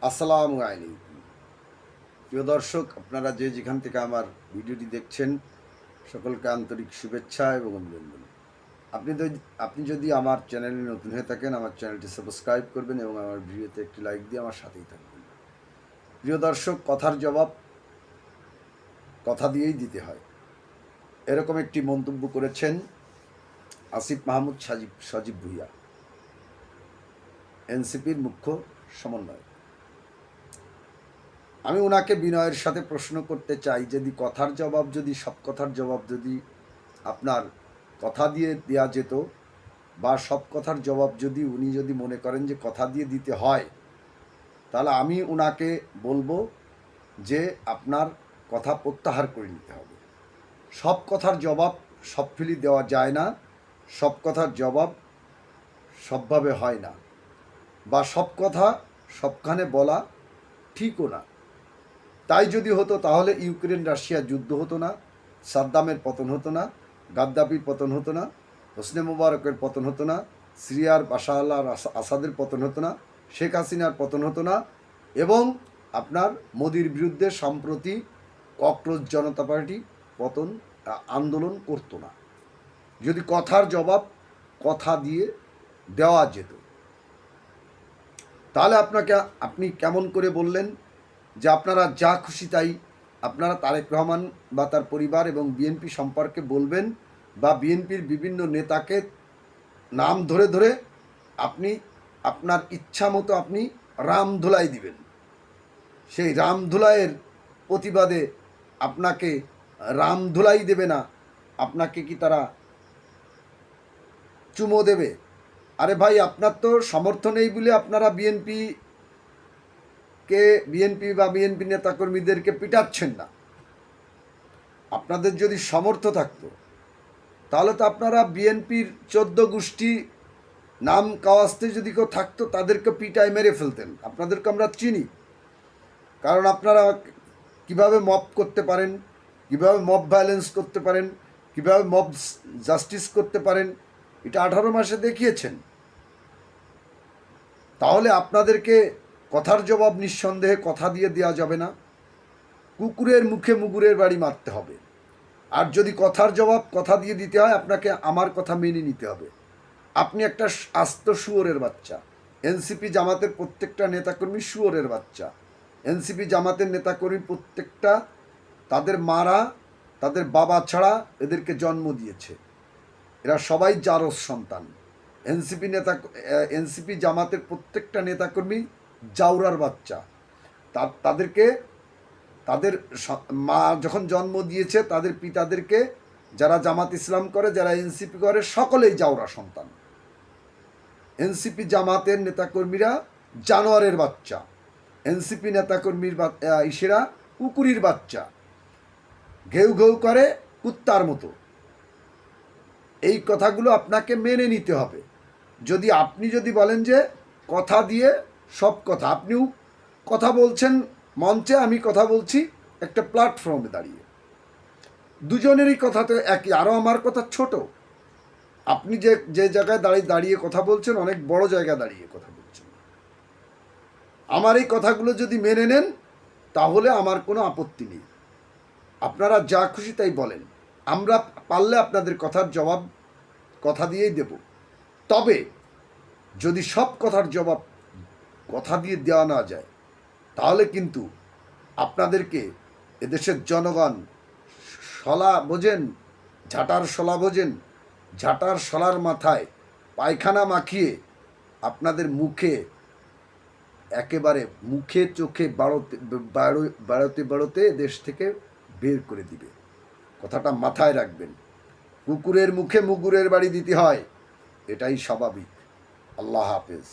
আসসালামু আলাইকুম। প্রিয় দর্শক, আপনারা যে যেখান থেকে আমার ভিডিওটি দেখছেন, সকলকে আন্তরিক শুভেচ্ছা এবং অভিনন্দন। আপনি যদি আমার চ্যানেলে নতুন হয়ে থাকেন, আমার চ্যানেলটি সাবস্ক্রাইব করবেন এবং আমার ভিডিওতে একটি লাইক দিয়ে আমার সাথেই থাকবেন। প্রিয় দর্শক, কথার জবাব কথা দিয়েই দিতে হয়, এরকম একটি মন্তব্য করেছেন আসিফ মাহমুদ সজীব ভুঁইয়া, এনসিপির মুখ্য সমন্বয়ক। আমি ওনাকে বিনয়ের সাথে প্রশ্ন করতে চাই, যদি সব কথার জবাব যদি আপনার কথা দিয়ে দেওয়া যেত, বা সব কথার জবাব যদি উনি মনে করেন যে কথা দিয়ে দিতে হয়, তাহলে আমি ওনাকে বলবো যে আপনার কথা প্রত্যাহার করে নিতে হবে। সব কথার জবাব সব ফিলি দেওয়া যায় না, সব কথার জবাব সবভাবে হয় না, বা সব কথা সবখানে বলা ঠিকও না। তাই যদি হতো তাহলে ইউক্রেন রাশিয়া যুদ্ধ হতো না, সাদ্দামের পতন হতো না, গাদ্দাফির পতন হতো না, হোসনে মোবারকের পতন হতো না, সিরিয়ার বাশার আল আসাদের পতন হতো না, শেখ হাসিনার পতন হতো না, এবং আপনার মোদির বিরুদ্ধে সম্প্রতি ককরোচ জনতা পার্টি আন্দোলন করতো না, যদি কথার জবাব কথা দিয়ে দেওয়া যেত। তাহলে আপনি কেমন করে বললেন যে আপনারা যা খুশি তাই আপনারা তারেক রহমান বা তার পরিবার এবং বিএনপি সম্পর্কে বলবেন, বা বিএনপির বিভিন্ন নেতাকে নাম ধরে ধরে আপনি আপনার ইচ্ছা মতো আপনি রামধুলাই দিবেন। সেই রামধুলাইয়ের প্রতিবাদে আপনাকে রামধুলাই দেবে না, আপনাকে কি তারা চুমো দেবে? আরে ভাই, আপনার তো সমর্থ নেই বলে আপনারা বিএনপি বা বিএনপি নেতাকর্মীদেরকে পিটাচ্ছেন না। আপনাদের যদি সমর্থ থাকতো তাহলে তো আপনারা বিএনপির 14 গোষ্ঠী নাম কাওয়াস্তে যদি কেউ থাকতো তাদেরকে পিটায় মেরে ফেলতেন। আপনাদেরকে আমরা চিনি, কারণ আপনারা কিভাবে মব করতে পারেন, কিভাবে মব ভায়োলেন্স করতে পারেন, কিভাবে মব জাস্টিস করতে পারেন, এটা 18 মাসে দেখিয়েছেন। তাহলে আপনাদেরকে কথার জবাব নিঃসন্দেহে কথা দিয়ে দেওয়া যাবে না, কুকুরের মুখে মুগুরের বাড়ি মারতে হবে। আর যদি কথার জবাব কথা দিয়ে দিতে হয়, আপনাকে আমার কথা মেনে নিতে হবে। আপনি একটা আস্ত শুয়োরের বাচ্চা। এনসিপি জামাতের প্রত্যেকটা নেতাকর্মী শুয়োরের বাচ্চা। এনসিপি জামাতের নেতাকর্মী প্রত্যেকটা, তাদের মারা তাদের বাবা ছাড়া এদেরকে জন্ম দিয়েছে, এরা সবাই জারজ সন্তান। এনসিপি জামাতের প্রত্যেকটা নেতাকর্মী জাউরার বাচ্চা। তাদেরকে তাদের মা যখন জন্ম দিয়েছে, তাদের পিতাদেরকে যারা জামাত ইসলাম করে, যারা এনসিপি করে, সকলেই জাউরা সন্তান। এনসিপি জামাতের নেতাকর্মীরা জানোয়ারের বাচ্চা, এনসিপি নেতাকর্মীর ইসেরা কুকুরির বাচ্চা, ঘেউ ঘেউ করে কুত্তার মতো। এই কথাগুলো আপনাকে মেনে নিতে হবে। আপনি বলেন যে কথা দিয়ে সব কথা, আপনিও কথা বলছেন মঞ্চে, আমি কথা বলছি একটা প্ল্যাটফর্মে দাঁড়িয়ে, দুজনেরই কথা তো একই। আরও আমার কথা ছোট, আপনি যে জায়গায় দাঁড়িয়ে কথা বলছেন, অনেক বড় জায়গায় দাঁড়িয়ে কথা বলছেন। আমার এই কথাগুলো যদি মেনে নেন তাহলে আমার কোনো আপত্তি নেই, আপনারা যা খুশি তাই বলেন। আমরা পারলে আপনাদের কথার জবাব কথা দিয়েই দেব। তবে যদি সব কথার জবাব কথা দিয়ে দেওয়া না যায়, তাহলে কিন্তু আপনাদেরকে এদেশের জনগণ শলা বোঝেন, ঝাঁটার শলা বোঝেন, ঝাঁটার শলার মাথায় পায়খানা মাখিয়ে আপনাদের একেবারে মুখে চোখে বাড়োতে দেশ থেকে বের করে দিবে। কথাটা মাথায় রাখবেন। কুকুরের মুখে মুগুরের বাড়ি দিতে হয়, এটাই স্বাভাবিক। আল্লাহ হাফেজ।